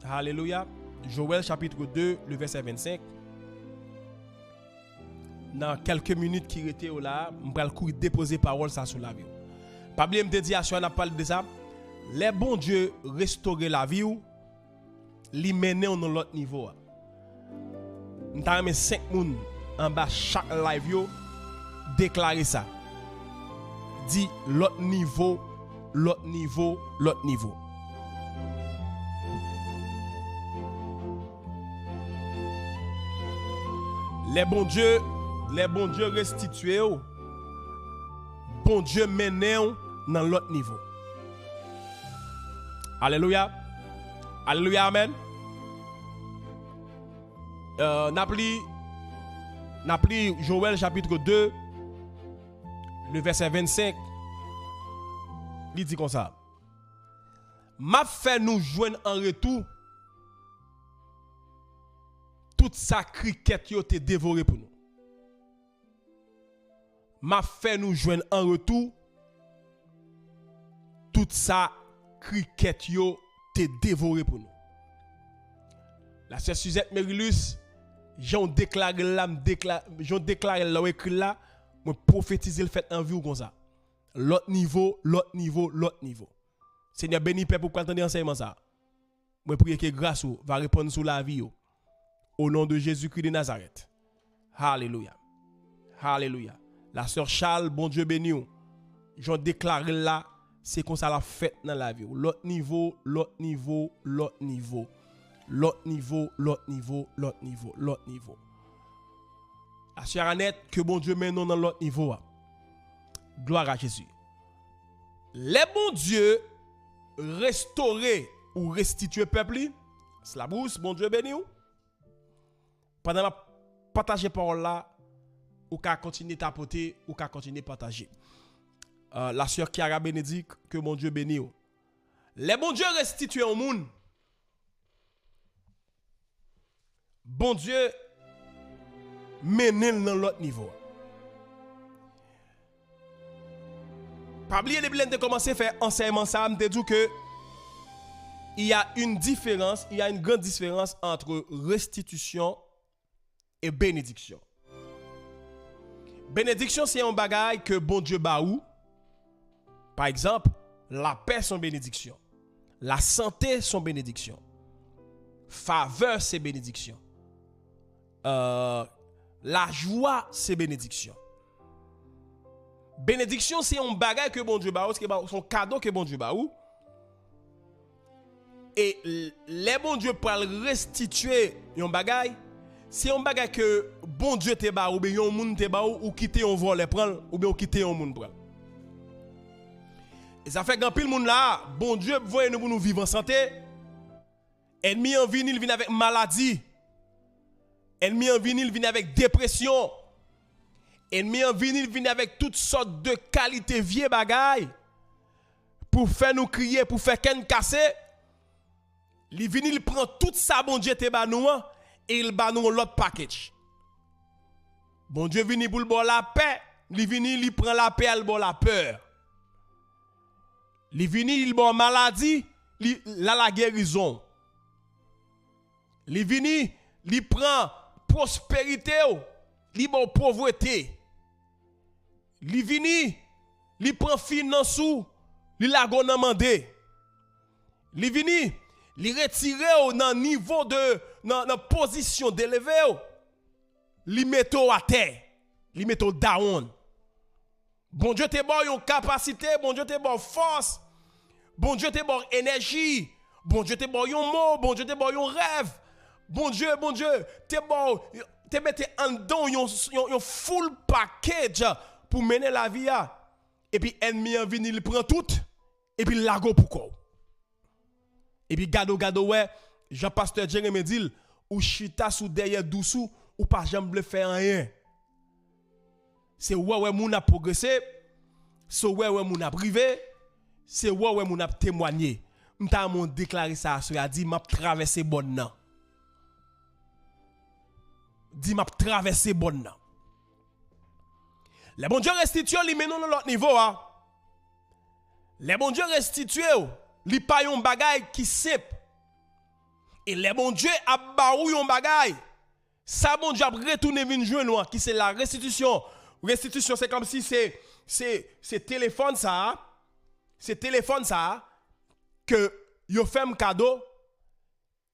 Alléluia. Joël chapitre 2, le verset 25. Dans quelques minutes qui étaient là, je vais déposer parole ça sur la vie. Pas oublier me dire on a parlé de ça. Les bons Dieu restaurer la vie ou li mener dans l'autre niveau. Nous avons 5 personnes en bas chaque live yo déclarer ça. Dit l'autre niveau, l'autre niveau, l'autre niveau. Les bons dieux restitués, bon Dieu menés dans l'autre niveau. Alléluia. Alléluia, amen. N'appli Joël chapitre 2, le verset 25. Il dit comme ça. M'a fait nous joindre en retour. Toute sa criquette yo te dévoré pour nous. M'a fait nous joindre en retour. Toute sa criquette yo te dévoré pour nous. La sœur Suzette Merilus, j'en déclaré là, j'en déclaré là, écrit là, moi prophétiser le fait en vie ou comme ça. L'autre niveau, l'autre niveau, l'autre niveau. Seigneur béni peuple pour entendre enseignement ça. Moi prie que grâce va répondre sur la vie yo. Au nom de Jésus-Christ de Nazareth. Alléluia. Alléluia. La sœur Charles, bon Dieu béni ou. J'en déclare là, c'est comme ça la fête dans la vie. L'autre niveau, l'autre niveau, l'autre niveau. L'autre niveau, l'autre niveau, l'autre niveau, l'autre niveau. La sœur Annette, que bon Dieu mène dans l'autre niveau. Gloire à Jésus. Les bons dieux restaurer ou restituer peuple, c'est la brousse, bon Dieu béni ou. Pendant ma partager parole là, ou qu'à continuer tapoter, ou qu'à continuer partager. La sœur Chiara Bénédicte, que mon Dieu bénisse. Les bons dieux restitués au monde. Bon Dieu mène dans l'autre niveau. Pas oublier les blends de commencer à faire enseignement ça, me dit que il y a une différence, il y a une grande différence entre restitution et bénédiction. Bénédiction, c'est un bagage que bon Dieu ba ou. Par exemple, la paix, son bénédiction. La santé, son bénédiction. Faveur, c'est bénédiction. La joie, c'est bénédiction. Bénédiction, c'est un bagage que bon Dieu ba ou, c'est un cadeau que bon Dieu ba ou. Et les bon Dieu pour restituer un bagage, c'est un bagage que bon Dieu te ba ou bien yon moun te ba ou quitter on vol prendre ou bien quitter on moun prendre. Et ça fait grand pile moun là, bon Dieu voye nous pour nous vivre en santé. Ennemi en vini, il vient avec maladie. Ennemi en vini, il vient avec dépression. Ennemi en vini, il vient avec toutes sortes de qualités vieux bagaille pour faire nous crier, pour faire ken casser. Il vient, il prend tout ça bon Dieu te ba nous et il ba nous l'autre package. Bon Dieu vini pour le bon la paix, il vini, il prend la paix, il bon la peur. Il vini, il bon maladie, la guérison. Il vini, il prend prospérité, il bon pauvreté. Il vini, il prend finance ou, il la gon mandé. Il vini, il retire dans niveau de dans position d'élevé. Li metto à terre, li metto down. Bon Dieu te bon yon capacité, bon Dieu te bon force, bon Dieu te bon énergie, bon Dieu te bon yon mot, bon Dieu te bon yon rêve, bon Dieu, te bon, te mette en don yon full package pour mener la vie. Et puis ennemi en vini, il prend tout, et puis il la go pour quoi. Et puis gado ouais, Jean-Pasteur Jérémie dit, ou chita sous derrière doucou, ou pas jamais le faire rien. C'est ouais moun a progressé, c'est ouais moun a privé, c'est ouais moun a témoigné. M'ta mon déclaré ça, a dit m'a traversé bonne nan. Dit m'a traversé bonne nan. Les bon Dieu restitue li menon dans l'autre niveau Les bon Dieu restitue li pa yon bagay qui simple. Et les bon Dieu a barou yon bagay. Ça bon Dieu a retourné vinn joindre qui c'est la restitution. Restitution c'est comme si c'est téléphone ça. C'est téléphone ça que yo fait un cadeau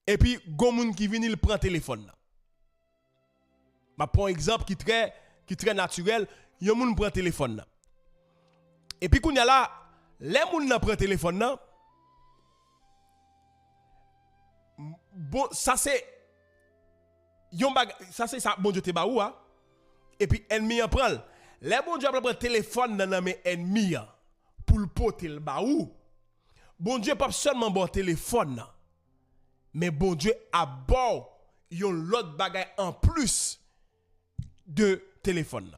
et puis gon moun qui vinn il prend téléphone là. Ma prend exemple qui très naturel, yon moun prend téléphone là. Et puis kounya là, les moun nan prend téléphone là. Bon ça c'est ça bon Dieu te ba ou hein? Et puis ennemi en prend. Les bon Dieu prend téléphone dans mes ennemis pour le porter le ba ou. Bon Dieu pas seulement bon téléphone mais bon Dieu a bon yon l'autre bagay en plus de téléphone.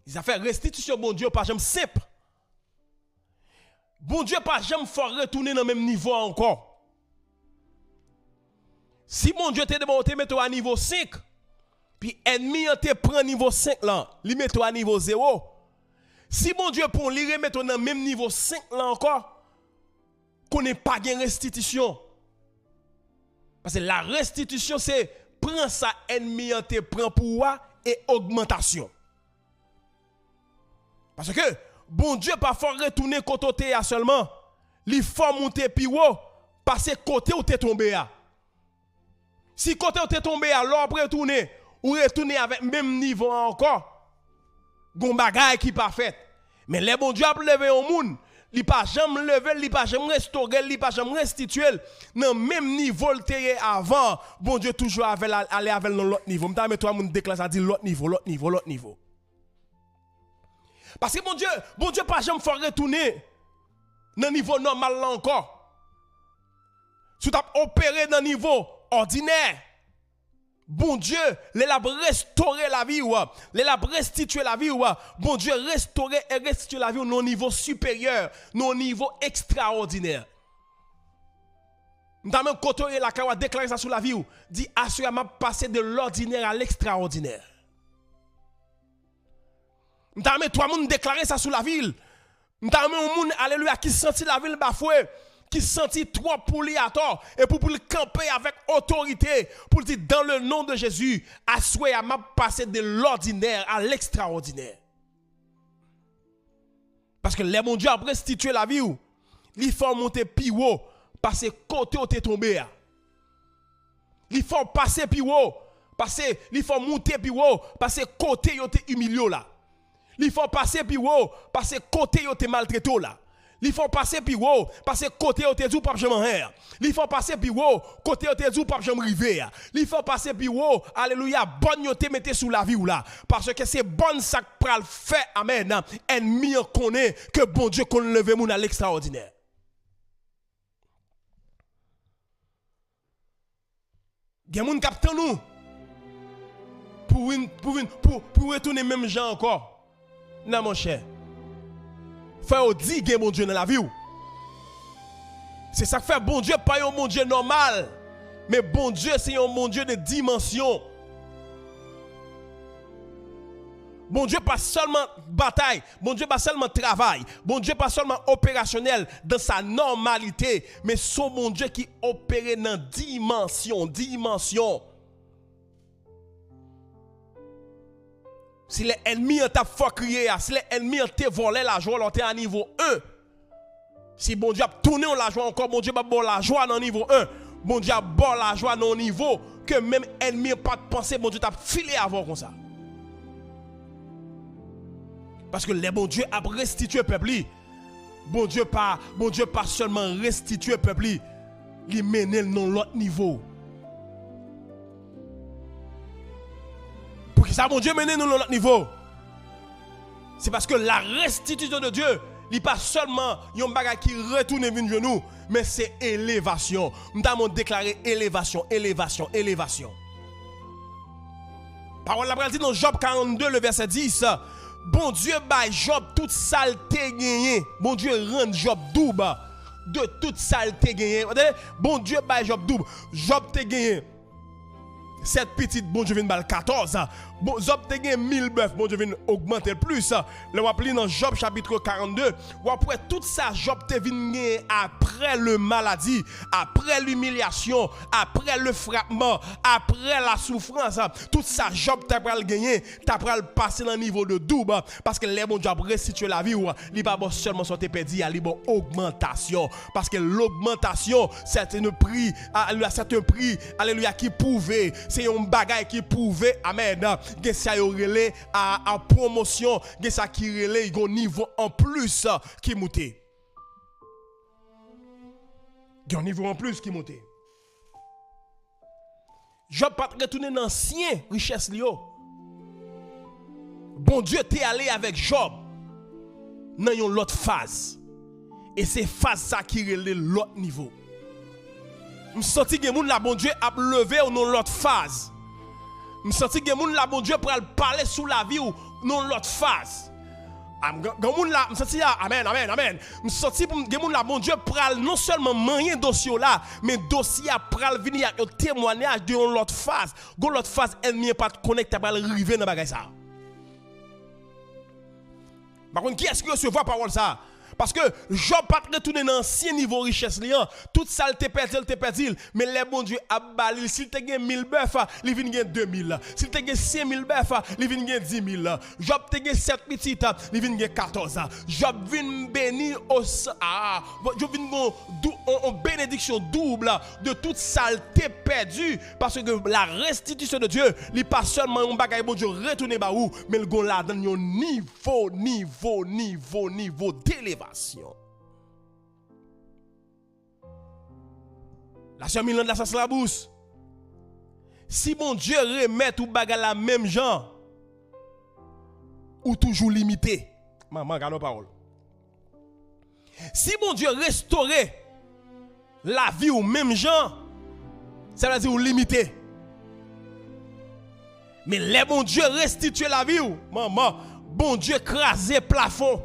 Ils a fait restitution bon Dieu pas jamais simple. Bon Dieu pas jamais fort retourner dans le même niveau encore. Si mon Dieu te met à niveau 5, puis ennemi te prend niveau 5 là, li met à niveau 0. Si mon Dieu pour li remettre dans même niveau 5 là encore, qu'on n'est pas gain restitution. Parce que la restitution c'est prend ça ennemi te prend pour et augmentation. Parce que bon Dieu pas fort retourner côté à seulement, li faut monter puis haut, passer côté où t'es tombé à. Si côté où t'es tombé à l'autre retourner ou retourner avec même niveau encore, gon bagay qui pas fait. Mais les bon Dieu a levé au monde, li pas jamais lever, li pas jamais restaurer, li pas jamais restituer dans même niveau le avant. Bon Dieu toujours aller avec l'autre niveau. M'ta met toi moun déclare ça dit l'autre niveau. Parce que bon Dieu pas jamais faire retourner dans niveau normal là encore. Si tu as opéré dans niveau ordinaire, bon Dieu, il a restauré la vie, il a restitué la vie, bon Dieu restaurer et restituer la vie au niveau supérieur, au niveau extraordinaire. Nous avons même côté la kawa déclaré ça sur la vie, dit assurément passer de l'ordinaire à l'extraordinaire. Nous avons même trois moun déclaré ça sur la ville. Nous avons même un moun alléluia qui sentit la ville bafouée, qui sentit trop pour lui à tort et pour le camper avec autorité pour dire dans le nom de Jésus, assurément m'a passé de l'ordinaire à l'extraordinaire. Parce que les mon Dieu a restitué la vie, il faut monter plus haut parce que côté où t'es tombé. Il faut passer plus haut parce que il faut monter plus haut parce que côté où t'es humilié là. Il faut passer plus haut parce que côté où t'es maltraité là. Il faut passer plus haut parce que côté où t'es du pape jamais rien. Il faut passer plus haut côté où t'es du pape jamais rivé. Il faut passer plus haut, alléluia, bonne yo te mette sous la vie ou là parce que c'est bonne ça pral fait amen. Ennemi connaît que bon Dieu qu'on lever moun à l'extraordinaire. Gen moun capte nous pour retourner même gens encore. Non mon cher. Faut dire que mon Dieu dans la vie. C'est ça que fait bon Dieu, pas un bon Dieu normal. Mais bon Dieu, c'est un bon Dieu de dimension. Bon Dieu, pas seulement bataille. Bon Dieu, pas seulement travail. Bon Dieu, pas seulement opérationnel dans sa normalité. Mais son bon Dieu qui opère dans dimension. Si les ennemis ont fait crier, si les ennemis ont volé la joie, on est à niveau 1. Si bon Dieu a tourné la joie encore, bon Dieu a bon la joie dans niveau 1. Bon Dieu a bon la joie dans niveau que même ennemi n'a pas pensé, bon Dieu t'a filé avant comme ça. Parce que les bon Dieu a restitué le peuple. Bon Dieu pas seulement restitué le peuple, il mène dans l'autre niveau. Pour que ça, mon Dieu, mène nous à notre niveau. C'est parce que la restitution de Dieu, il n'est pas seulement un bagage qui retourne vers genou, mais c'est élévation. Nous avons déclaré élévation. Parole la dit dans Job 42, le verset 10. Bon Dieu, bah Job toute saleté gagné. Bon Dieu, rend Job double de toute saleté gagné. Bon Dieu, bah Job double. Job te gagné. Cette petite bon Dieu vient de 14. Bon, Job te gen 1000 bœufs, bon Dieu vient augmenter plus. Là, on appelle dans Job chapitre 42. Ou après tout ça, Job te vient après le maladie, après l'humiliation, après le frappement, après la souffrance. Tout ça, Job t'a pral gagner, t'a pral passer dans le niveau de double. Parce que les bon Dieu restituer la vie, il pas bon seulement sur tes perdu, il bon augmentation. Parce que l'augmentation, c'est un prix, alléluia, qui pouvait, c'est un bagage qui pouvait, amen. Gen ça yo relé en promotion, gen ça qui relé un niveau en plus qui monte. Gen un niveau en plus qui monte. Job pas retourner dans ancien richesse li yo. Bon Dieu t'est allé avec Job dans une autre phase. Et c'est phase ça qui relé l'autre niveau. Me senti gen moun la bon Dieu a levé dans l'autre phase. Je sens que moun la bon Dieu pour parler sous la vie ou non l'autre phase. Moun la, amen. Je sens que moun la bon Dieu pour non seulement manier dossier là, mais dossier pour venir avec un témoignage de l'autre phase. Gon l'autre phase ennemi pas connecté pour arriver dans bagay ça. Par contre, qui est-ce qui recevoir parole ça? Parce que Job pas retourner dans ancien niveau richesse liant, toute ça te perdu, mais les bon Dieu a balil, s'il te gagne 1000 bœufs, il vient gagner 2000. S'il te gagne 5000 bœufs, il vient gagner 10 000. Job te gagne 7 petites, il vient gagner 14. Job vient bénir Job vient en bénédiction double de toute saleté perdue parce que la restitution de Dieu, il pas seulement un bagage bon Dieu retourner ba ou, mais le gon là dans un niveau d'élévation. La sœur Milan de la Sasse la Bousse. Si bon Dieu remet tout bagage la même genre, ou toujours limité. Maman, regarde nos paroles. Si bon Dieu restaure la vie au même genre, ça veut dire ou limité. Mais les bon Dieu restitue la vie ou, maman, bon Dieu crase plafond.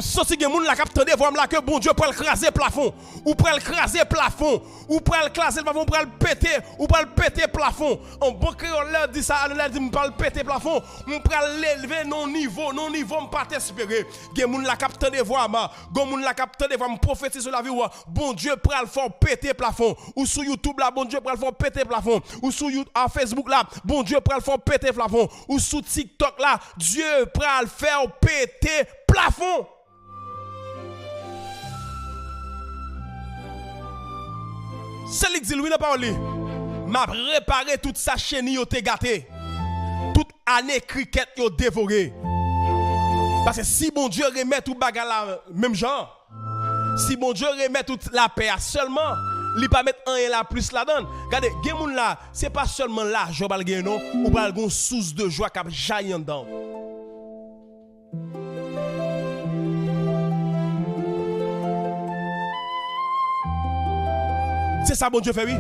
Si gen moun la kap tande voir là que bon Dieu pour écraser plafond ou pour écraser plafond ou pour écraser plafond pour péter ou pour péter plafond en bon créole dit ça là dit me péter plafond on pour l'élever non niveau me pas espérer gen moun la kap tande voir gen moun la kap tande voir me prophétiser sur la vie ou bon Dieu pour le faire péter plafond ou sur YouTube là bon Dieu pour le faire péter plafond ou sur Facebook là bon Dieu pour le faire péter plafond ou sur TikTok là Dieu pour le faire péter plafond. C'est lui qui dit, la parole. M'a réparé toute sa chenille yo te gâté. Toute année cricket yo dévoré. Parce que si bon Dieu remet tout bagarre la même genre, si bon Dieu remet toute la paix seulement, il pas mettre un et la plus là-dedans. Regardez, gen moun là, c'est pas seulement l'argent bal gen non, ou bal gon source de joie k'ap jaillit dedans. C'est ça bon Dieu fait oui.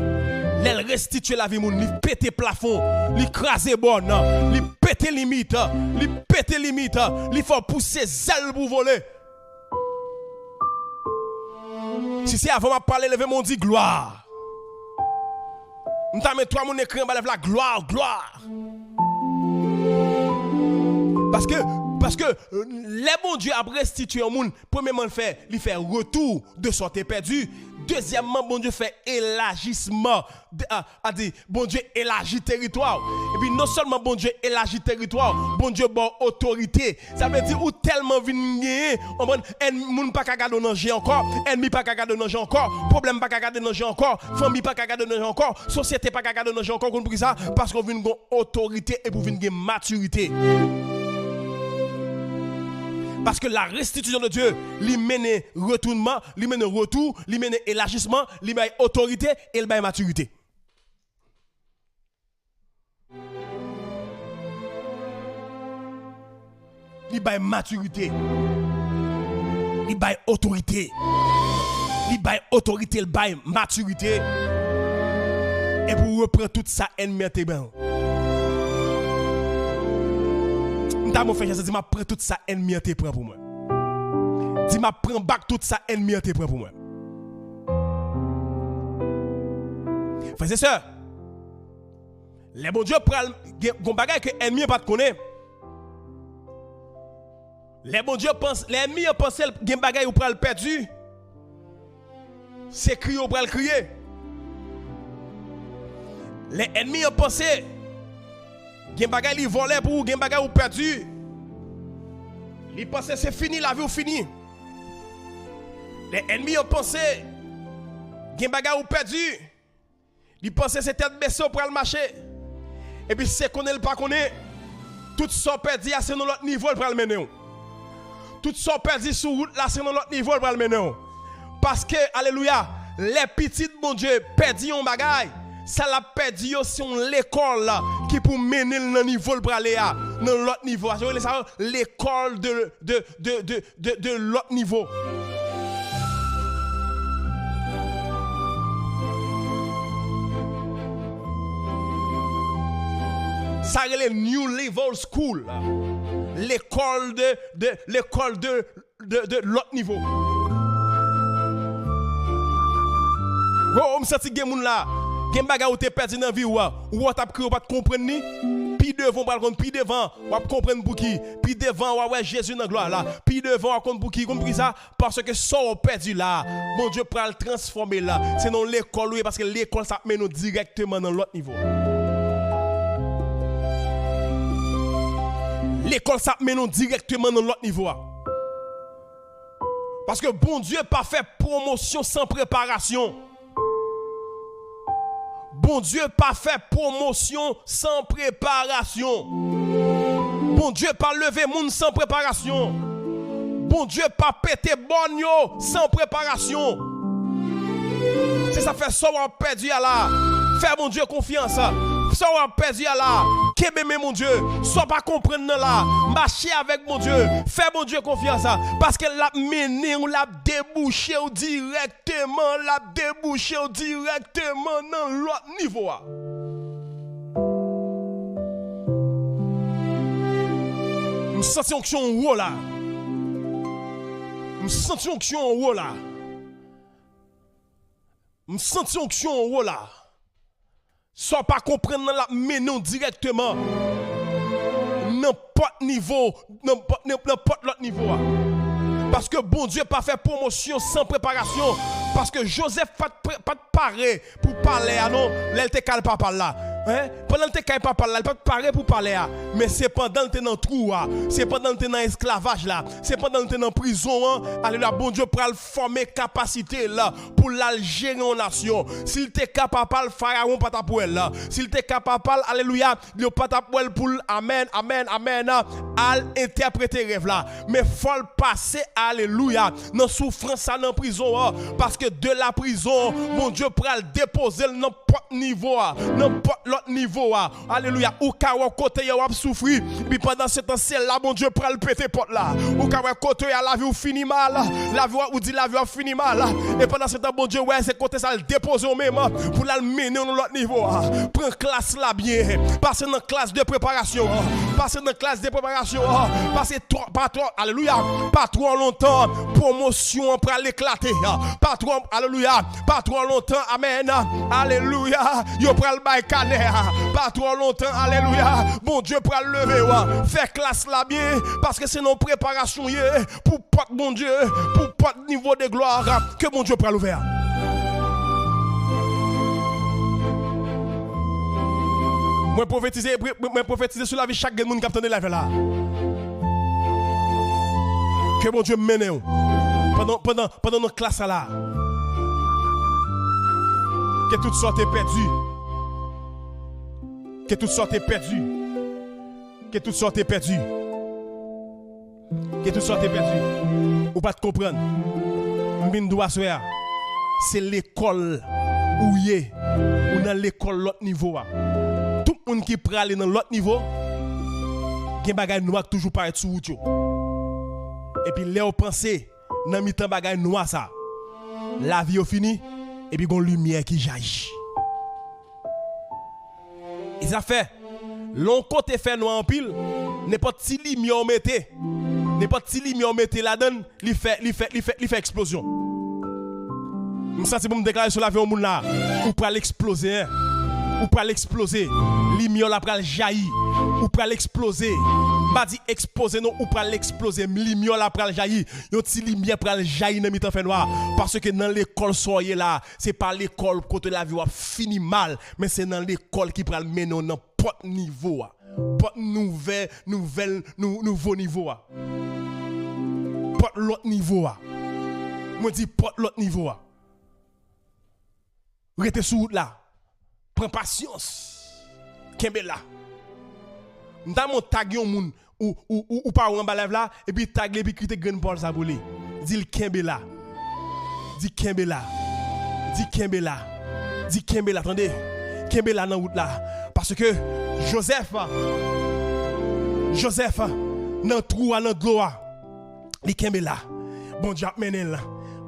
Il restitue la vie moun, il pète plafond, il crase bon, il pète limite, il faut pousser zèle pour voler. Si c'est avant m'a parler lever mon dit gloire. M'ta met trois moun écrit en bas la gloire. Parce que les bon Dieu a restitué au monde, premièrement il fait retour de sortie perdu. Deuxièmement, bon Dieu fait élargissement. Bon Dieu élargit territoire. Et puis non seulement bon Dieu élargit territoire, bon Dieu bon autorité. Ça veut dire ou tellement vinn moun pas ka garder danger encore, ennemi pas ka garder danger encore, problème pas ka garder danger encore, famille pas ka garder danger encore, société pas ka garder danger encore pour ça parce qu'on vinn gon autorité et pour vinn gen maturité. Parce que la restitution de Dieu, lui mène retournement, lui mène retour, lui mène élargissement, lui mène autorité et lui mène maturité. Lui mène maturité. Lui mène autorité. Lui mène autorité, lui mène maturité. Et pour reprendre toute sa ennemi, mon frère, je dis, ma prends toute sa ennemi te prend pour moi. Dis, ma prends back toute sa ennemi te prend pour moi. Frères et sœurs, Les bon Dieu pral gon bagay que ennemi pas connaît. Les bon Dieu pense l'ennemi pense gen bagay ou pral perdu. C'est crier ou pral crier. Les ennemis ont pensé gen bagay li volé pour gen bagay ou perdu. Ils pensaient c'est fini, la vie ou fini. Les ennemis ont pensé gen bagay ou perdu. Ils pensaient c'est tête baissée pour le marché. Et puis c'est connaît le pas connaît. Tout ça perdu c'est dans l'autre niveau pour le mener. Tout ça perdu sur route là c'est dans l'autre niveau pour le mener. Parce que alléluia, les petits bon Dieu perdu un bagay. Ça l'a perdu si on l'école qui pour mener le niveau pour aller à dans l'autre niveau. L'école de l'autre niveau. Ça c'est le New Level School. L'école de l'autre niveau. Oh, on senti gen moun là. Gen bagay ou te perdu dans vie ou t'a cru ou pas comprendre ni. Puis devant par contre, puis devant, ou comprendre pour qui. Puis devant ou ouais Jésus dans gloire là. Puis devant compte pour qui, compris ça parce que ça on perdu là. Mon Dieu pour le transformer là. C'est dans l'école parce que l'école ça mène nous directement dans l'autre niveau. L'école ça mène nous directement dans l'autre niveau. Parce que bon Dieu pas fait promotion sans préparation. Bon Dieu pas fait promotion sans préparation. Bon Dieu pas levé moun sans préparation. Bon Dieu pas pété bon yo sans préparation. C'est ça fait ça on perdu à là. Fais mon Dieu confiance. Ça on perdu à là. Kébémé mon Dieu, soit pas comprendre là, marcher avec mon Dieu, fais mon Dieu confiance parce que l'a mené ou l'a débouché ou directement dans l'autre niveau. Nous sentions que on haut là. Nous sentions que on haut là. Nous sentions que on haut là. Soit pas comprendre la menon directement n'importe niveau n'importe l'autre niveau parce que bon Dieu pas fait promotion sans préparation parce que Joseph pas paré pour parler à non l'était calme pas par là hein pendant l'était calme pas par là il pas paré pour parler à mais c'est pendant l'était dans trou c'est pendant l'était dans esclavage là c'est pendant l'était dans prison alléluia bon Dieu pour le former capacité là pour la gérer en nation s'il était capable pharaon pas ta pour elle là s'il était capable alléluia il pas ta pour amen al interpréter rêve là mais faut le passer alléluia dans souffrance dans prison parce que de la prison mon Dieu pour le déposer dans n'importe niveau n'importe l'autre niveau alléluia ou ka côté yo a souffrir puis pendant ce temps c'est là mon Dieu pour le péter porte là ou ka côté la vie ou fini mal la vie ou dit la vie a fini mal et pendant ce temps bon Dieu ouais c'est côté ça le déposer au même pour la mener dans l'autre niveau prends classe là bien passer dans classe de préparation passer dans classe de préparation passer pas trop alléluia pas trop longtemps promotion pour l'éclater pas trop alléluia pas trop longtemps amen alléluia yo pral bay canet pas trop longtemps alléluia bon Dieu pral lever faire classe là bien parce que c'est nos préparation pour porte bon Dieu pour porte niveau de gloire que bon Dieu pral ouvert. Moi prophétiser sur la vie chaque monde qui attend live là. Que bon Dieu mène pendant notre classe là. Que toute sorte est perdue. Que toute sorte est perdue. Que toute sorte est perdue. Que toute sorte est perdue. Ou pas te comprendre. M'bindou assoya. C'est l'école où y est. Ou dans l'école l'autre niveau. Tout le monde qui peut aller dans l'autre niveau, gen bagay noir toujours paraître sous route. Et puis là on pense dans mi-temps bagay noir ça. La vie est finie et puis gon lumière qui jaillit. Et ça fait long côté fait noir en pile, n'importe si lumière on mettez, n'importe si lumière on mettez là-dedans, il fait explosion. Ça c'est pour me déclarer sur la vie au monde là, ou pour l'exploser. ou pral exploser, lumière la pral jaillir, ou pral exploser. Pas dit exploser non, ou pral exploser, lumière la pral jaillir. Yon ti lumière pral jaillir dans mi-temps fait noir parce que dans l'école soyez là, c'est pas l'école côté la vie a fini mal, mais c'est dans l'école qui pral mener dans pot niveau. Pot nouveau niveau. Pot l'autre niveau. Moi dis pot l'autre niveau. Rete sous route là. Prends patience. Kembe là. M'ta mon tag yon moun ou pas en bas là et puis tag et puis crite grain Paul ça boule. Dis le kembe là. Dis kembe là. Dis kembe là. Dis kembe là, attendez. Kembe là dans route là parce que Joseph dans trou dans gloire. Li kembe là. Bon Dieu a mené là.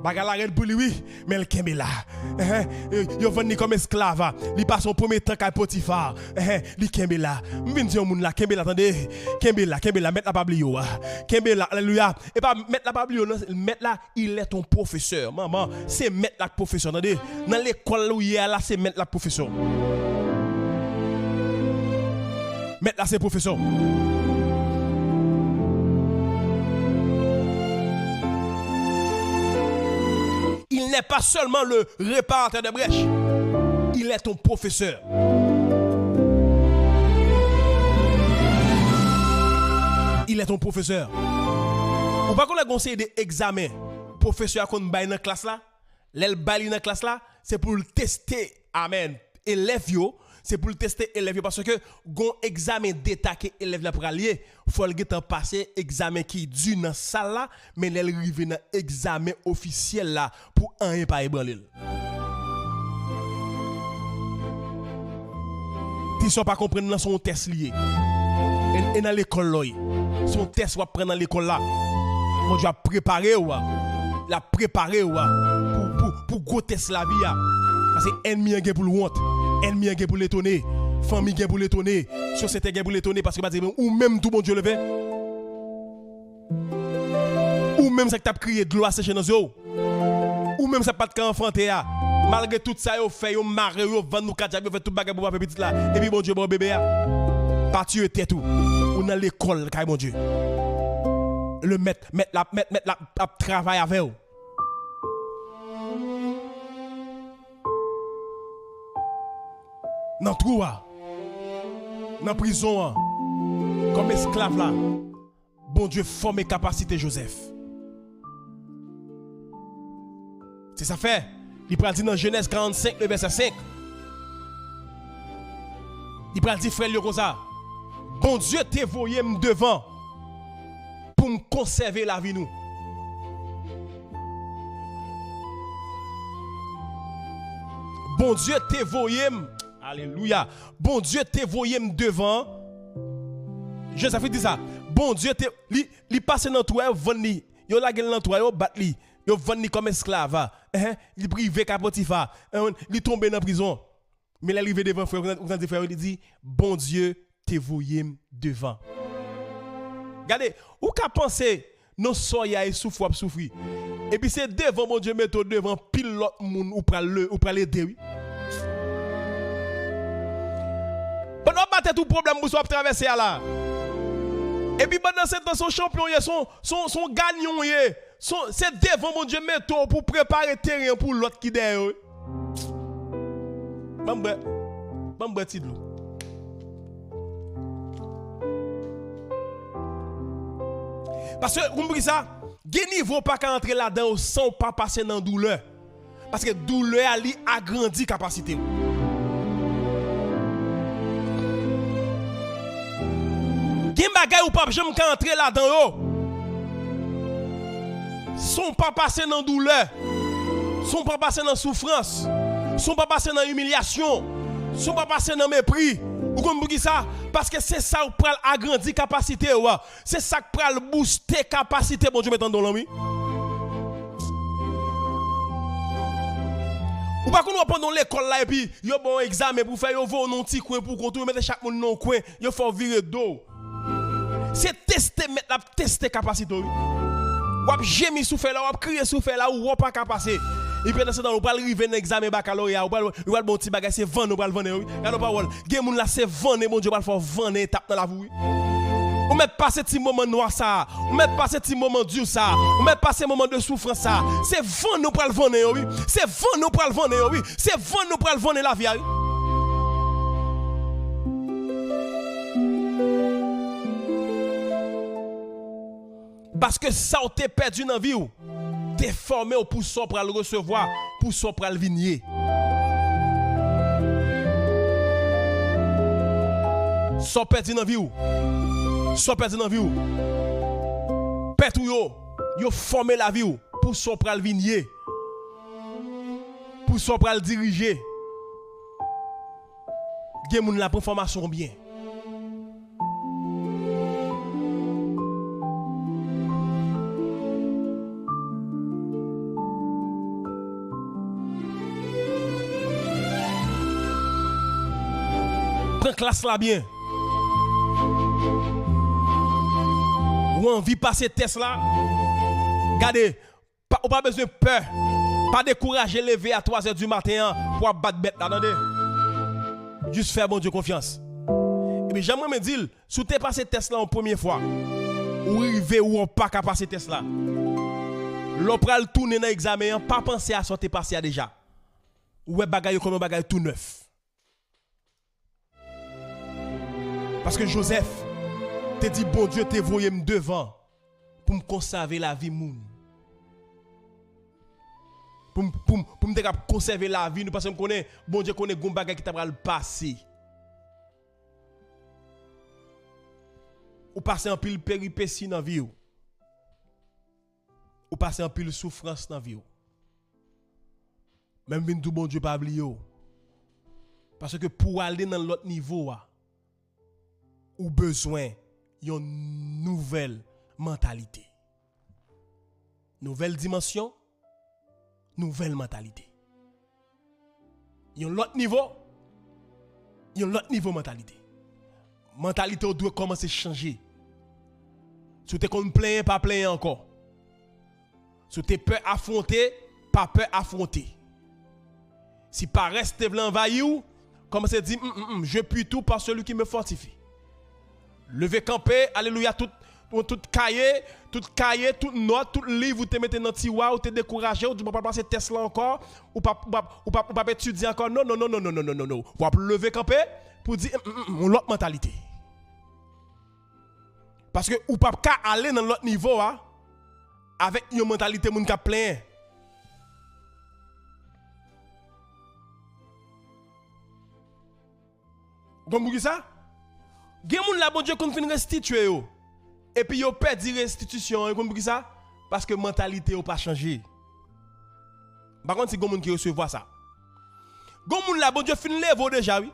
Bagal arrête pour lui, mais le kembe là. Yo venu comme esclave. Li passe son premier temps à Potiphar. Li kembe là. M'vinn dire moun là, kembe là, attendez. Kembe là, mettre la pablio. Kembe là, alléluia. Et pas mettre la pablio, mettre là, il est ton professeur. Maman, c'est mettre la professeur, attendez. Dans l'école où il est là, c'est mettre la professeur. Mettre là, c'est professeur. Il n'est pas seulement le réparateur de brèches, il est ton professeur. Il est ton professeur. Ou pas qu'on a conseillé des examens, professeur qu'on baille dans la classe là, l'elle baille dans la classe là, c'est pour le tester, amen, élève yo, c'est pour le tester élève parce que gon examen d'état que élève là pour allier, faut le temps passer examen qui dure dans salle là, mais elle arrive dans examen officiel là pour un pas ébranler. Tu ne pas comprendre dans son test lié. Et dans l'école là, son test va prendre dans l'école là. Moi je vais préparer la préparer pour gros test la vie. Parce que ennemi est pour le honte, ennemi est pour l'étonner, famille est pour l'étonner, société est pour l'étonner parce que ou même tout bon Dieu le fait. Ou même ça que tu as crié de l'eau à sécher dans yeux. Ou même ça pas de enfanté malgré tout ça yo fait yo marre yo vend nous quatre yo fait tout bagarre pour petit là et puis bon Dieu bon bébé pas tuer tête tout. Ou dans l'école kay mon Dieu. Le mettre la travail avec vous. Dans trou dans prison comme esclave là. Bon Dieu forme capacité Joseph. C'est ça fait. Il peut dire dans Genèse 45 le verset 5. Il peut dire frère comme ça. Bon Dieu t'es voyé devant pour me conserver la vie nous. Bon Dieu t'es voyé. Alléluia. Bon Dieu t'es voyé devant. Joseph dit ça. Bon Dieu t'es li passe dans toi vendre. Yo la gueule dans toi yo bat li. Yo vendre comme esclave. Il privé à Potiphar. Il tombe dans prison. Mais il arrive devant frère, il dit bon Dieu t'es voyé devant. Regardez, ou qu'a pensé non soya et souffre souffrir. Et puis c'est devant mon Dieu mettre devant pile l'autre monde ou pral aider oui. Pendant battre tout problème vous soit traverser là. Et puis pendant ce temps son champion son gagnant c'est devant mon Dieu mettre pour préparer terrain pour l'autre qui derrière. Bambre ti de l'eau. Parce que vous me ça, gen niveau pas qu'à entrer là-dedans sans pas passer dans douleur. Parce que douleur ali agrandit capacité. Gen bagay ou pas j'aime qu'à entrer là-dedans sans pas passer dans douleur. Sans pas passer dans souffrance. Sans pas passer dans humiliation. Sans pas passer dans mépris. Ou comme vous dites ça? Parce que c'est ça qui peut agrandir capacité. C'est ça qui peut booster capacité. Bon Dieu, mettons dans l'homme. Ou pas qu'on va prendre l'école là et puis il y a bon examen pour faire un petit coin pour contrôler, mettre chaque monde dans le coin. Il faut virer dos. C'est tester, mettre la tester capacité. Ou ap gémi souffle là, ou ap crier souffle là, ou pas capacité. Et puis dans ce temps, on va arriver dans l'examen baccalauréat, on va bon petit bagage, c'est vendre, on va le vendre. Regardez parole. Gen moun là c'est vendre, mon Dieu, on va le faire vendre étape dans la vie. On met pas ce petit moment noir ça, on met pas ce petit moment dur ça, on met pas ce moment de souffrance ça. C'est vendre nous pour le vendre oui. C'est vendre nous pour le vendre oui. C'est vendre nous pour le vendre la vie. Parce que ça on t'est perdu dans la vie, t'es formé pour ça pour le recevoir, pour ça pour le vigner. Ça perdu dans la vie, ça perdu dans la vie. Pète yo formé la vie pour ça pour le vigner, pour ça pour le diriger. Gen moun la prend formation bien. Prends classe là bien. Ou envie passer test là. Regardez, pas besoin de peur. Pas décourager lever à 3h du matin pour battre bête là, attendez. Juste faire bon Dieu confiance. Et puis j'aimerais me dire, si tu passé test là en première fois, ou arrivé ou on pas qu'à passer test là. L'on pral tourner dans l'examen, pas penser à ça t'es passé déjà. Ou bagaille comme un bagaille tout neuf. Parce que Joseph te dit, bon Dieu, te voyé devant pour me conserver la vie moun. Pour me conserver la vie, nous parce que me connaît, bon Dieu connaît gon bagay qui t'a le passé. Ou passer en pile péripétie dans la vie. Ou passer en pile souffrance dans la vie. Même bien tout bon Dieu pas oublier. Parce que pour aller dans l'autre niveau, ou besoin d'une nouvelle mentalité. Nouvelle dimension, nouvelle mentalité. Yon l'autre niveau mentalité. Mentalité doit commencer à changer. Si tu es plein, pas plein encore. Si tu es peur affronter, pas peur affronter. Si pas rester l'envahir, commence à dire je puis tout par celui qui me fortifie. Lever camper, alléluia, tout cahier, tout note, tout livre, vous te mettez dans le tiroir, vous te découragé, vous ne pouvez pas passer test là encore, ou pas étudier encore. Non. Vous pouvez lever camper pour dire l'autre mentalité. Parce que vous ne pouvez pas aller dans l'autre niveau avec une mentalité qui est pleine. Vous comprenez ça? Gen moun la bon Dieu qu'on fin restituer yo. Et puis yo perdu restitution, vous comprenez ça? Parce que mentalité n'a pas changé. Par contre, si gen moun qui recevoir ça. Gen moun la bon Dieu fin lever déjà oui.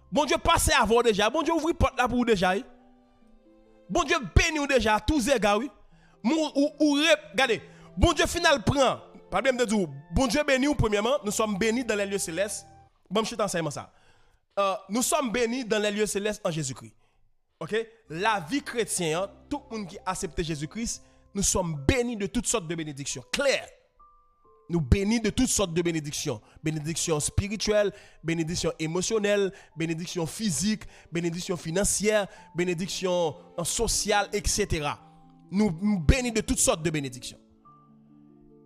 Bon Dieu passe avant déjà, bon Dieu ouvre porte là pour déjà oui. Bon Dieu béni ou déjà tous égards oui. Regardez, bon Dieu final prend. Pas bien de dire bon Dieu béni ou premièrement, nous sommes bénis dans les lieux célestes. Bon je t'enseigne ça. Nous sommes bénis dans les lieux célestes en Jésus-Christ. OK? La vie chrétienne, tout le monde qui accepte Jésus-Christ, nous sommes bénis de toutes sortes de bénédictions. Claire. Nous bénis de toutes sortes de bénédictions. Bénédictions spirituelles, bénédictions émotionnelles, bénédictions physiques, bénédictions financières, bénédictions sociales, etc. Nous bénis de toutes sortes de bénédictions.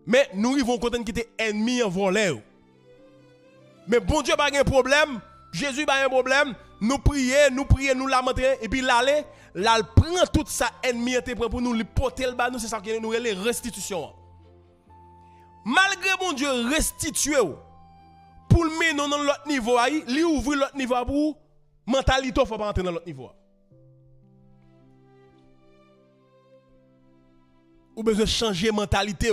Mais nous arrivons quand qui étaient ennemis en voleur. Mais bon Dieu n'a pas de problème. Jésus n'a pas un problème, nous prions, nous lamentons, et puis là, prend tout ça ennemi pour nous, le porter le bas, nous, c'est ça qui nous les restitution. Malgré mon Dieu restitué, pour le mener dans l'autre niveau, il ouvre l'autre niveau pour mentalité, il ne faut pas entrer dans l'autre niveau. Ou besoin de changer mentalité.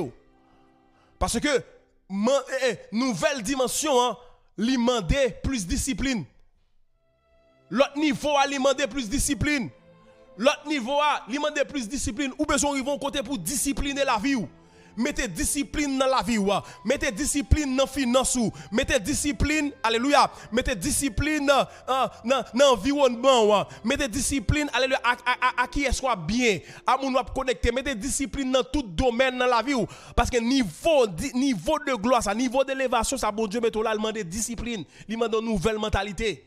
Parce que, nouvelle dimension, lui demander plus discipline. L'autre niveau a lui demander plus discipline. L'autre niveau a lui demander plus discipline. Ou besoin ils vont côté pour discipliner la vie. mettez discipline dans la vie, mettez discipline dans finance, mettez discipline, alléluia, mettez discipline dans l'environnement, mettez discipline, alléluia, à qui elle soit bien, à mon wap connecté, mettez discipline dans tout domaine dans la vie, parce que niveau de gloire, ça, niveau d'élévation, ça, bon Dieu, met là, il demande discipline, il demande une nouvelle mentalité.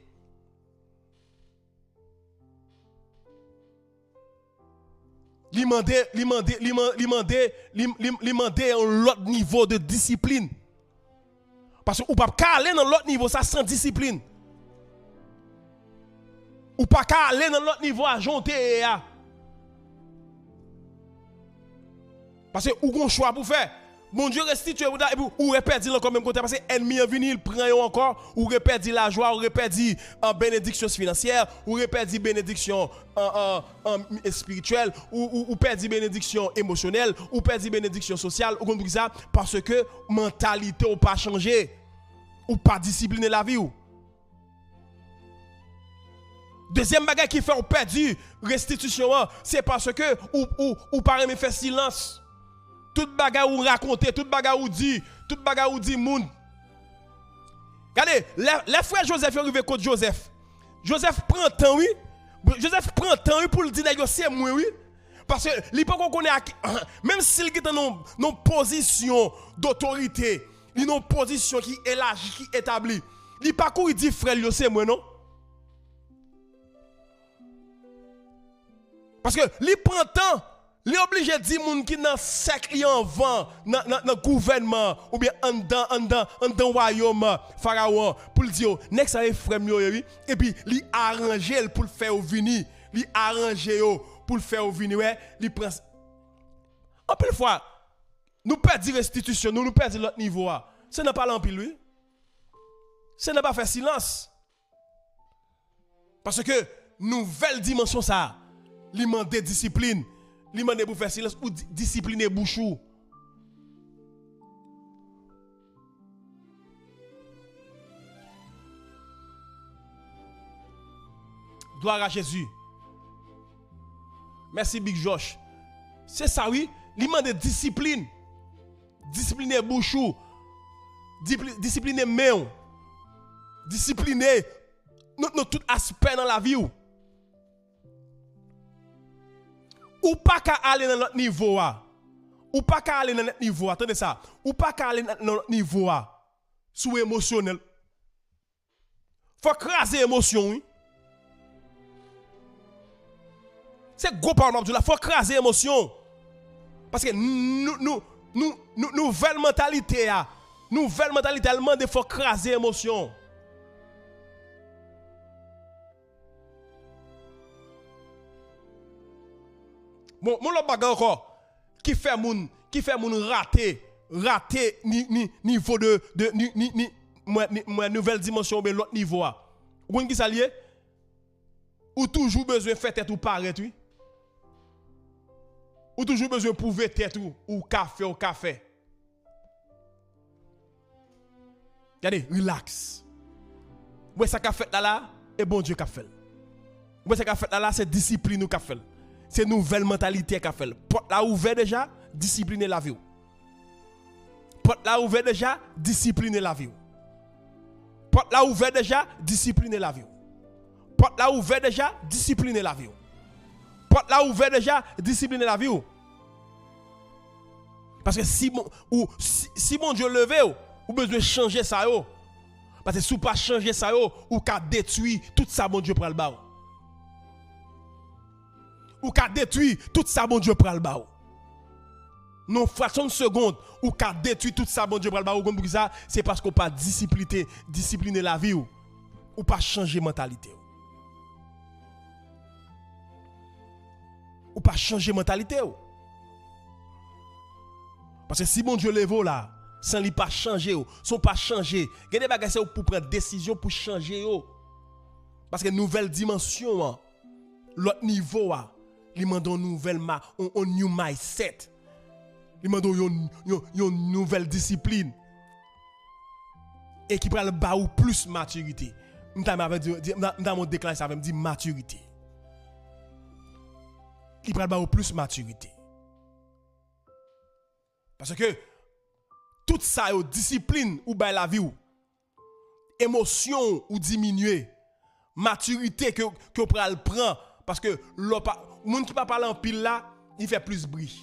Li mande un autre niveau de discipline. Parce que ou pas aller dans l'autre niveau ça sans discipline. Ou pas aller dans l'autre niveau à jonter. Parce que ou gon choix pour faire. Bon Dieu restitue ou répète le comme même côté parce que ennemi venu il prend encore ou répète la joie ou répète en bénédiction financière ou répète bénédiction spirituelle ou perd bénédiction émotionnelle ou perd bénédiction sociale ou comme ça parce que mentalité ou pas changé ou pas discipliner la vie ou. Deuxième bagage qui fait ou perdu restitution c'est parce que ou pas aimer faire silence. Tout bagarre ou raconter, tout bagarre ou dit moun. Regardez, les frères Joseph sont arrivés contre Joseph. Joseph prend temps oui. Joseph prend temps oui pour le dire c'est moi oui. Parce que il pas qu'on connaît même s'il est dans une position d'autorité, il une position qui élargie, qui établie. Il pas qu'on dit frère c'est moi non. Parce que il prend temps. Il est obligé de dire moun qui dans sec li en vent dans gouvernement ou bien en dans royaume pharaon pour le dire next ça frère oui et puis li arranger pour le faire venir li arranger pour le faire venir ouais li prend en plus fois nous perdons restitution nous perdons l'autre niveau ce n'est pas l'empile lui ce n'est pas faire silence parce que nouvelle dimension ça li demande discipline. Li mande pour faire silence ou discipliner bouchou. Gloire à Jésus. Merci Big Josh. C'est ça oui, li mande discipline. Discipliner bouchou. Discipliner main. Discipliner tout aspect dans la vie ou. Ou pas qu'à aller dans notre niveau ou pas qu'à aller dans notre niveau attendez ça ou pas qu'à aller dans notre niveau sous émotionnel faut craser émotion oui c'est gros parole là faut craser émotion parce que nouvelle mentalité allemand de faut craser émotion. Bon, mon l'autre bagarre encore qui fait moun rater niveau de nouvelle dimension mais l'autre niveau ou qui ça lié ou toujours besoin faire tête ou paraître oui ou toujours besoin prouver tête ou café regardez relax ouais ça qu'a fait là et bon Dieu qu'a fait ouais ça qu'a fait là c'est discipline ou qu'a fait. C'est nouvelle mentalité qu'a fait. Porte là ouvert déjà, discipliner la vie. Porte là ouvert déjà, discipliner la vie. Porte là ouvert déjà, discipliner la vie. Porte là ouvert déjà, discipliner la vie. Porte là ouvert déjà, discipliner la vie. Parce que si mon Dieu levé ou besoin changer ça yo. Parce que si vous pas changer ça yo ou qu'a détruit tout ça mon Dieu prend le bas. Ou qu'a détruit tout ça bon Dieu prend le bas. Non fraction de seconde ou qu'a détruit tout ça bon Dieu prend le bas ou comme ça c'est parce qu'on pas discipliner la vie ou pas changer mentalité. Ou pas changer mentalité. Parce que si bon Dieu lève là sans lui pas changer sont pas changer. Il y a des bagages pour prendre décision pour changer parce que nouvelle dimension l'autre niveau il demande une nouvelle un new mindset. Il demande une nouvelle discipline. Et qui prend le bas ou plus maturité. Dans mon déclaration, ça veut dire maturité. Qui prend le bas ou plus maturité. Parce que tout ça est discipline ou ben la vie ou émotion ou diminuer, maturité que on prend parce que le monde qui pas parler en pile là, il fait plus bruit.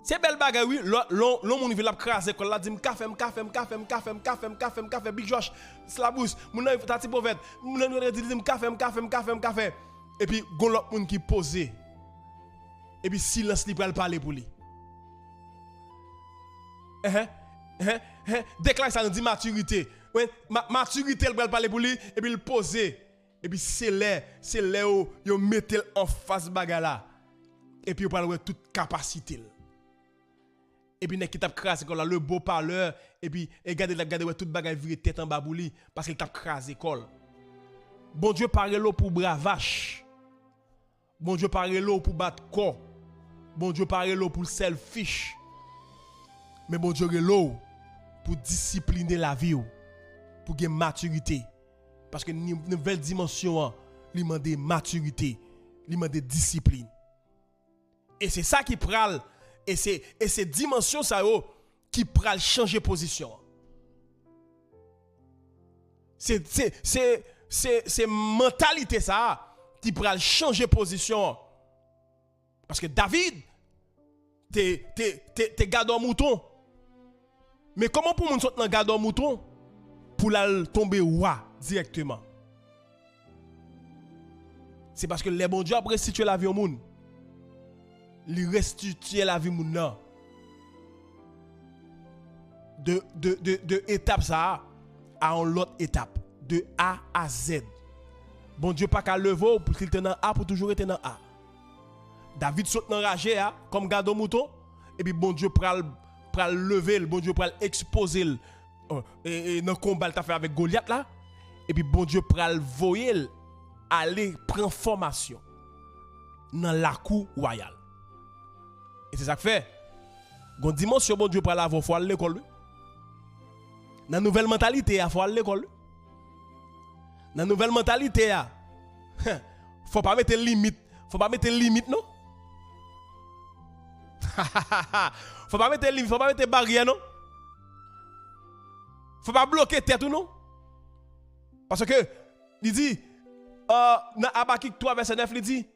C'est belle bagarre oui, l'on monde veut la craser quand la dit café Big Josh, Slabous, mon tati prophète, mon dit café et puis gon l'autre monde qui posé. Et puis silence li pral parler pour lui. Déclare ça nous dit maturité. Maturité elle pral parler pour lui et puis il poser. Et puis c'est là où yo mettez en face bagarre là. Et puis on parle de toute capacité. Et puis qui tape crasé comme le beau parleur et puis regardez toute bagarre viré tête en bas pour lui parce qu'il tape crasé col. Bon Dieu parle l'eau pour bravache. Bon Dieu parle l'eau pour battre corps. Bon Dieu parle l'eau pour selfish. Mais bon Dieu l'eau pour discipliner la vie pour gagner maturité parce que une nouvelle dimension lui demande maturité, lui demande discipline. Et c'est ça qui pral et c'est dimension ça qui pral changer position. C'est mentalité ça qui pral changer position. Parce que David t'es gardeur mouton. Mais comment pour moun sortir dans gardeur mouton pour la tomber roi directement? C'est parce que les bons dieux après restituer la vie au monde. Li restituer la vie moun nan. De étape ça à une autre étape, de A à Z. Bon Dieu pas qu'à lever pour qu'il te dans A pour toujours être dans A. David saute dans ragé comme gardeur mouton et puis bon Dieu pral lever, bon Dieu pral exposer et dans combat t'a fait avec Goliath là et puis bon Dieu pral voyer aller prendre formation dans la cour royale. Et c'est ça que fait. Gon dimension bon Dieu pral avoir faut aller l'école. Dans nouvelle mentalité il faut aller l'école. Dans nouvelle mentalité faut pas mettre limite, non? Faut pas mettre limite, faut pas mettre barrière non. Faut pas bloquer tête ou non. Parce que il dit dans Habakkuk 3 verset 9 il dit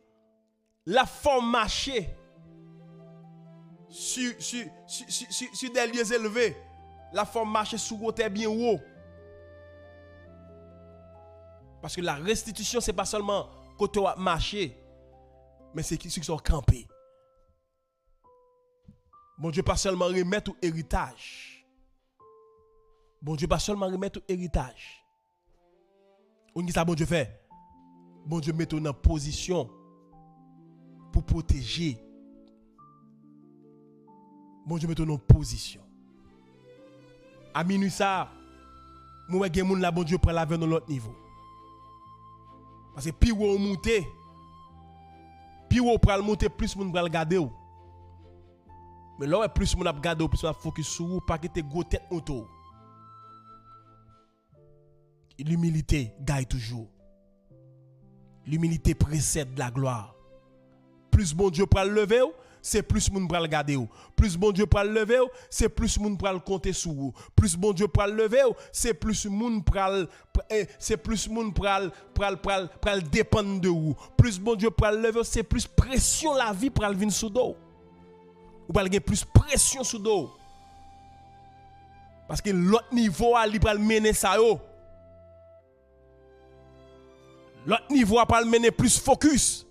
la forme marcher sur des lieux élevés, la forme marcher sous côté bien haut. Parce que la restitution c'est pas seulement côté marcher mais c'est ceux qui sont campés. Bon Dieu pas seulement remettre au héritage. Bon Dieu pas seulement remettre au héritage. On dit ça bon Dieu fait. Bon Dieu met en position pour protéger. Bon Dieu met en position. À minuit ça, moi gen moun la bon Dieu prend la vers dans l'autre niveau. Parce que plus on monte, plus on pral monter, plus moun pral garder ou. Mais là, plus on a regardé, plus on a focus sur vous, pas que tu gros tête auto. L'humilité gagne toujours. L'humilité précède la gloire. Plus bon Dieu pour le lever, c'est plus moun pour le garder. Plus bon Dieu pour le lever, c'est plus moun pour le compter sur vous. Plus bon Dieu pour le lever, c'est plus moun pour le dépendre de vous. Plus bon Dieu pour le lever, c'est plus pression la vie pour le venir sous dos. Ou pas gagner plus pression sous dos. Parce que l'autre niveau a li pral mener ça yo. L'autre niveau a pral mener plus focus.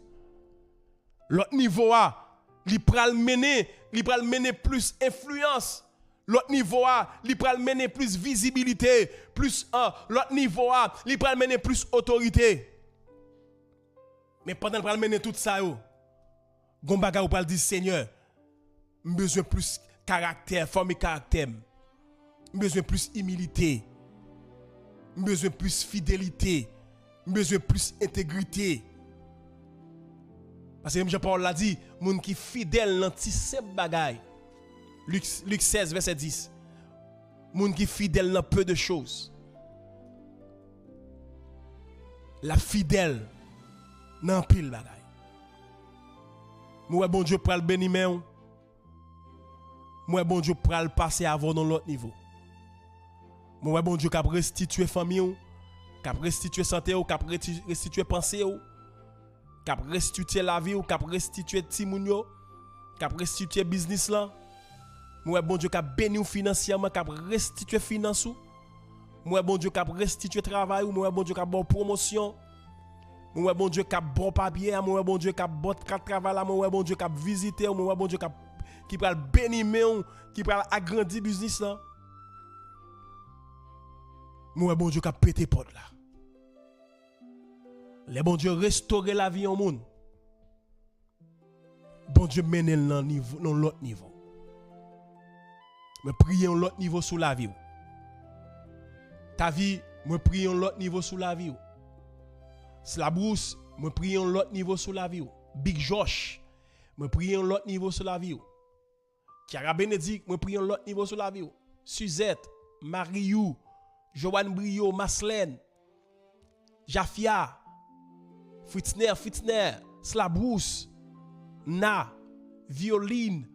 L'autre niveau a li pral mener plus influence. L'autre niveau a li pral mener plus visibilité, plus l'autre niveau a li pral mener plus autorité. Mais pendant pral mener tout ça yo, gon baga ou pral dire Seigneur, besoin plus caractère, former caractère. Besoin plus humilité. Besoin plus fidélité. Besoin plus intégrité. Parce que même Jean-Paul l'a dit, moun qui fidèle dans ti simple bagay. Luc 16 verset 10. Moun qui fidèle dans peu de choses. La fidèle dans pile bagay. Moi bon Dieu pral béni men. Moi bon Dieu pral passer avant dans l'autre niveau. Moi bon Dieu cap restituer famille ou, cap restituer santé ou, cap restituer pensée ou, cap restituer la vie ou, cap restituer timoun yo, cap restituer business là. Moi bon Dieu cap béni ou financièrement, cap restituer finance ou. Moi bon Dieu cap restituer travail ou, moi bon Dieu cap bon promotion. Moi bon Dieu cap bon papier, moi bon Dieu cap bon travail, moi bon Dieu cap visiter, moi bon Dieu cap qui pral bénir qui pral agrandir business là. Moi bon Dieu cap péter porte là. Les bon Dieu restaurer la vie en monde. Bon Dieu mène dans niveau dans l'autre niveau. Mais prions l'autre niveau sous la vie. Ta vie, moi prions l'autre niveau sous la vie. Slabrousse, moi prions l'autre niveau sous la vie. Big Josh, moi prions l'autre niveau sous la vie. Kiara Bénédicte, moi prions l'autre niveau sous la vie. Suzette, Mariou, Joanne Brio, Maslène, Jafia, Fritzner, Slabrousse, Na, Violine,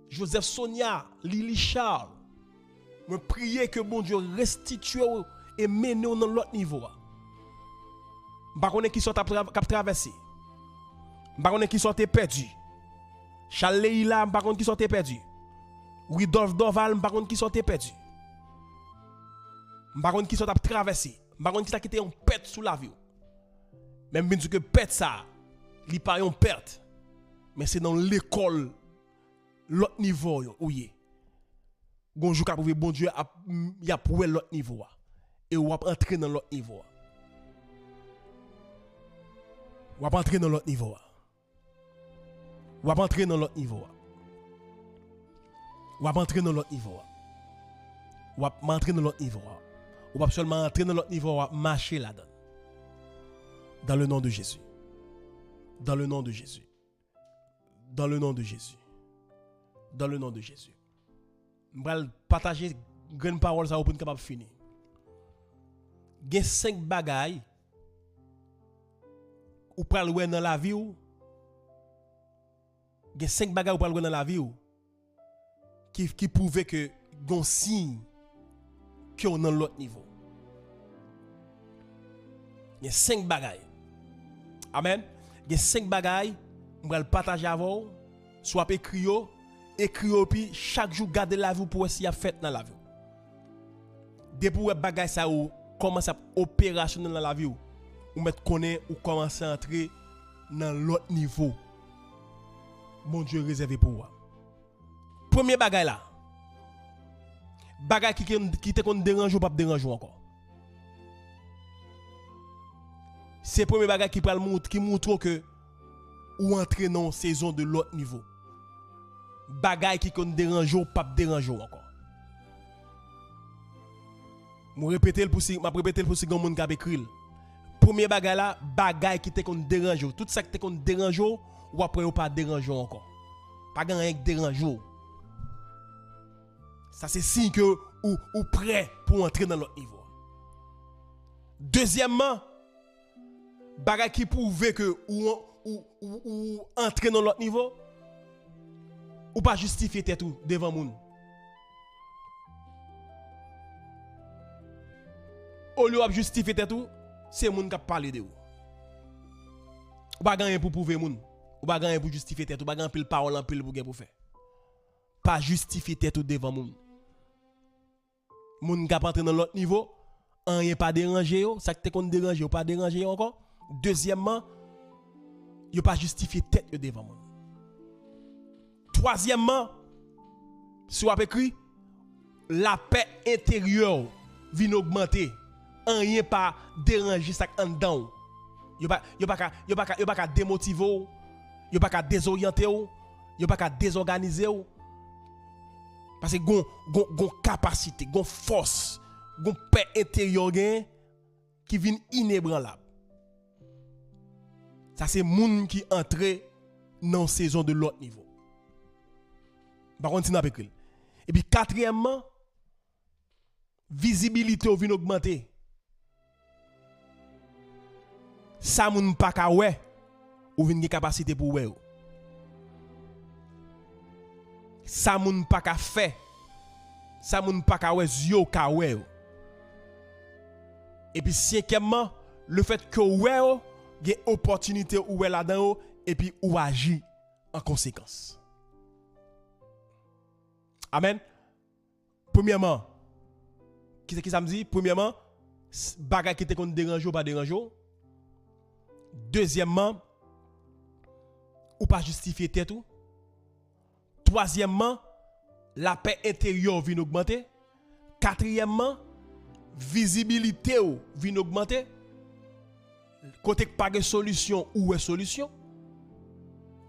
Joseph Sonia, Lily Charles. Je prie que bon Dieu restitue et mène dans l'autre niveau. Je ne sais pas qui sont traversés. Je ne sais pas qui sont perdus. Charles Leila, je ne sais pas qui sont perdus. Rudolph Doval, je ne sais pas qui sont perdus. Je ne sais pas qui sont traversés. Je ne sais pas qui sont perte sous la vie. Même bien que perte ça, il n'y a pas une perte. Mais c'est dans l'école, l'autre niveau, oui. Bonjour, bon Dieu, il y a prouvé l'autre niveau. Et on va entrer dans l'autre niveau. On va entrer dans l'autre niveau. On va entrer dans l'autre niveau. On va entrer dans l'autre niveau. On va entrer dans l'autre niveau. On va seulement entrer dans l'autre niveau, on va marcher là-dedans. Dans le nom de Jésus. Dans le nom de Jésus. Dans le nom de Jésus. Dans le nom de Jésus. Je vais partager une grande parole pour être capable de finir. Il y a 5 bagailles ou pral wè dans la vie ou. Il y a 5 bagailles ou pral wè dans la vie ou qui prouvent que gon signe que on dans l'autre niveau. Il y a 5 bagailles. Amen. Il y a 5 bagailles, je vais partager avec vous, soit écrit puis chaque jour garder la vie pour essayer à faire dans la vie. Depuis que bagay ça ou commence à opérationnel dans la vie ou mettre connaît ou commencer à entrer dans l'autre niveau. Bon Dieu réservé pour vous. Premier bagay là. Bagay qui te kon dérange ou pas dérange encore. C'est premier bagay qui montre que ou entrer dans saison de l'autre niveau. Bagay qui kon dérange ou pas dérange encore. Je répéter pour si grand monde qui écrit. Premier bagay là, bagay qui te kon dérange. Tout ça qui te kon dérange ou après ou pas dérange encore. Pas grand rien qui dérange. Ça c'est signe que ou prêt pour entrer dans l'autre niveau. Deuxièmement, bagay qui prouve que ou entrer dans l'autre niveau ou pas justifier tête tout devant moun. Au lieu de justifier tête tout, c'est moun qui parle de vous. Ou pas gagner pour prouver moun, ou pas gagner pour justifier tête, ou pas gagner pile parole en pile pour faire. Pas justifier tête tout devant moun. Moun qui entrer dans l'autre niveau, rien pas déranger, ça qui te kon déranger ou pas déranger encore. Deuxièmement, yo pas justifier tête devant moun. Troisièmement, si on écrit, la paix intérieure vient augmenter. Rien pas déranger ça en dedans. Yo pas démotiver, yo pas désorienter, yo pas désorganiser. Parce que gon capacité, gon force, gon paix intérieure qui vient inébranlable. Ça c'est moun qui entre dans saison de l'autre niveau. Par contre, c'est écrit. Et puis quatrièmement, visibilité vient augmenter. Ça moun pas ka wè ou vinn gen capacité pour wè. ça moun pas ka fait. Ça moun pas ka wè yo ka wè. Et puis cinquièmement, le fait que wè yo gen opportunité ou wè là-dedans et puis ou agit en conséquence. Amen. Premièrement, qui ça me dit? Premièrement, bagay qui te kon dérange ou pas dérange. Deuxièmement, ou pas justifier tête ou. Troisièmement, la paix intérieure vient augmenter. Quatrièmement, visibilité ou vient augmenter. Côté pas de solution ou est solution.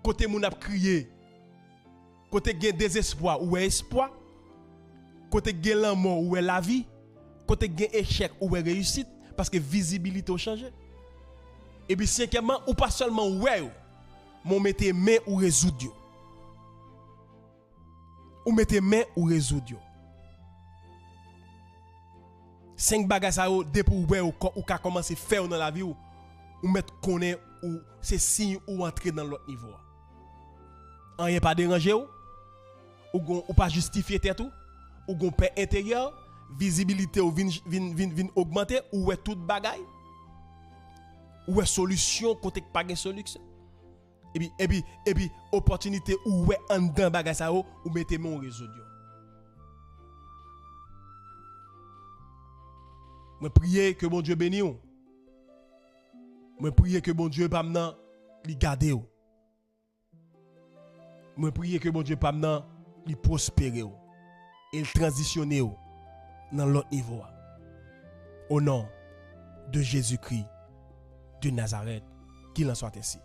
Côté moun ap crier. Côté gen désespoir ou est espoir. Côté gen l'amour ou est la vie. Côté gen échec ou est réussite parce que visibilité a changé. Et puis cinquièmement, ou pas seulement ouais, mon mettez main ou résoudre. Ou mettez main ou résoudre. 5 bagages ça depuis ou ka commencer faire dans la vie ou mettre connaît ou c'est signe ou entrer dans l'autre niveau. Rien pas déranger ou pas justifier tête ou gon paix intérieur, visibilité ou vin augmenter ou est toute bagaille. Ou est solution côté pas de solution. Et puis opportunité ou est en dedans bagage ça ou mettez mon réseau. Moi prier que bon Dieu bénisse ou. Moi prier que bon Dieu pas m'nan li garder ou. Moi prier que bon Dieu pas m'nan li prospérer ou et le transitionner ou dans l'autre niveau. Au nom de Jésus-Christ de Nazareth, qu'il en soit ainsi.